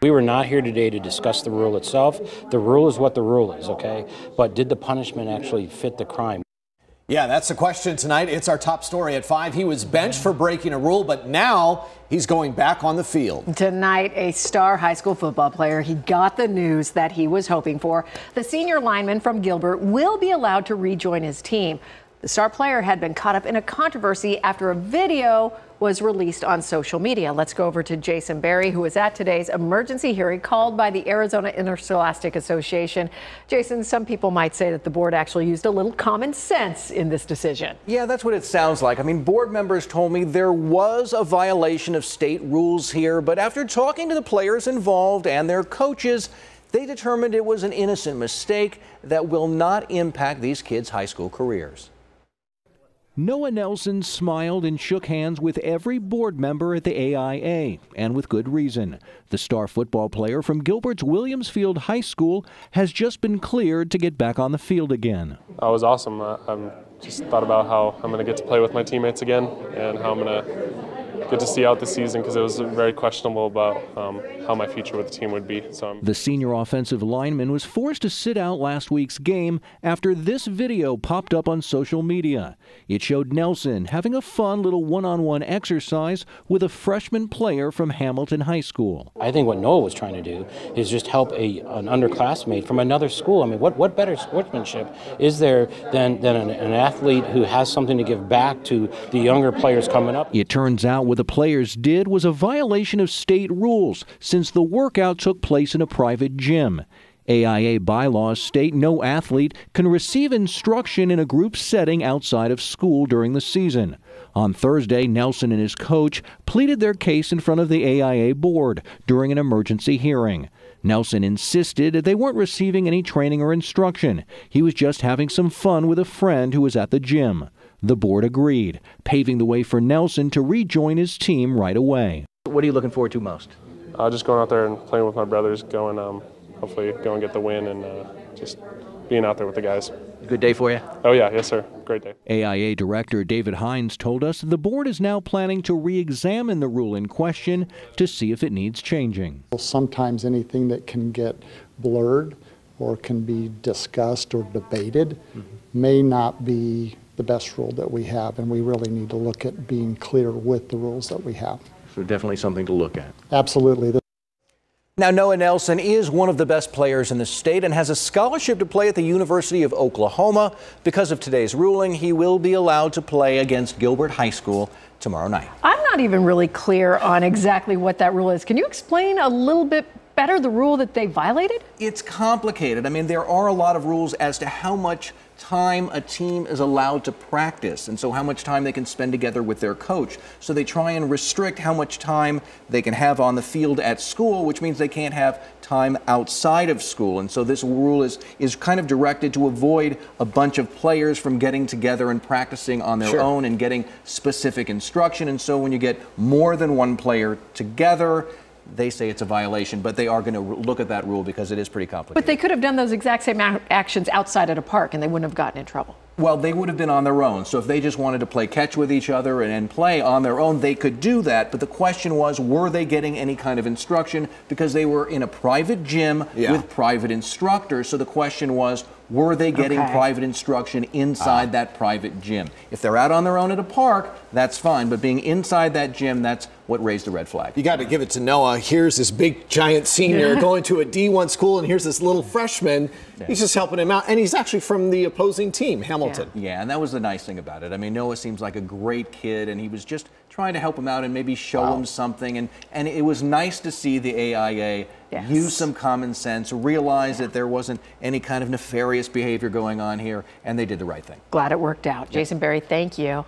We were not here today to discuss the rule itself. The rule is what the rule is, okay? But did the punishment actually fit the crime? Yeah, that's the question tonight. It's our top story at 5. He was benched for breaking a rule, but now he's going back on the field. Tonight, a star high school football player, he got the news that he was hoping for. The senior lineman from Gilbert will be allowed to rejoin his team. The star player had been caught up in a controversy after a video was released on social media. Let's go over to Jason Berry, who was at today's emergency hearing called by the Arizona Interscholastic Association. Jason, some people might say that the board actually used a little common sense in this decision. Yeah, that's what it sounds like. I mean, board members told me there was a violation of state rules here, but after talking to the players involved and their coaches, they determined it was an innocent mistake that will not impact these kids' high school careers. Noah Nelson smiled and shook hands with every board member at the AIA, and with good reason. The star football player from Gilbert's Williams Field High School has just been cleared to get back on the field again. It was awesome. I just thought about how I'm going to get to play with my teammates again and how I'm going to get to see out the season, because it was very questionable about how my future with the team would be. The senior offensive lineman was forced to sit out last week's game after this video popped up on social media. It showed Nelson having a fun little one-on-one exercise with a freshman player from Hamilton High School. I think what Noah was trying to do is just help an underclassmate from another school. I mean, what better sportsmanship is there than an athlete who has something to give back to the younger players coming up? It turns out what the players did was a violation of state rules, since the workout took place in a private gym. AIA bylaws state no athlete can receive instruction in a group setting outside of school during the season. On Thursday, Nelson and his coach pleaded their case in front of the AIA board during an emergency hearing. Nelson insisted they weren't receiving any training or instruction. He was just having some fun with a friend who was at the gym. The board agreed, paving the way for Nelson to rejoin his team right away. What are you looking forward to most? Just going out there and playing with my brothers, hopefully go and get the win, and just being out there with the guys. Good day for you? Oh yeah, yes sir, great day. AIA Director David Hines told us the board is now planning to re-examine the rule in question to see if it needs changing. Sometimes anything that can get blurred or can be discussed or debated may not be the best rule that we have, and we really need to look at being clear with the rules that we have. So definitely something to look at. Absolutely. Now, Noah Nelson is one of the best players in the state and has a scholarship to play at the University of Oklahoma. Because of today's ruling, he will be allowed to play against Gilbert High School tomorrow night. I'm not even really clear on exactly what that rule is. Can you explain a little bit better the rule that they violated? It's complicated. I mean, there are a lot of rules as to how much time a team is allowed to practice, and so how much time they can spend together with their coach. So they try and restrict how much time they can have on the field at school, which means they can't have time outside of school. And so this rule is kind of directed to avoid a bunch of players from getting together and practicing on their own and getting specific instruction. And so when you get more than one player together, they say it's a violation, but they are going to look at that rule because it is pretty complicated. But they could have done those exact same actions outside at a park and they wouldn't have gotten in trouble. Well, they would have been on their own. So if they just wanted to play catch with each other and play on their own, they could do that. But the question was, were they getting any kind of instruction? Because they were in a private gym with private instructors. So the question was, were they getting private instruction inside that private gym? If they're out on their own at a park, that's fine. But being inside that gym, that's what raised the red flag. You got to give it to Noah. Here's this big, giant senior going to a D1 school, and here's this little freshman. He's just helping him out. And he's actually from the opposing team, Hamilton. Yeah, and that was the nice thing about it. I mean, Noah seems like a great kid, and he was just trying to help him out and maybe show him something. And it was nice to see the AIA use some common sense, realize that there wasn't any kind of nefarious behavior going on here, and they did the right thing. Glad it worked out. Jason Berry, thank you.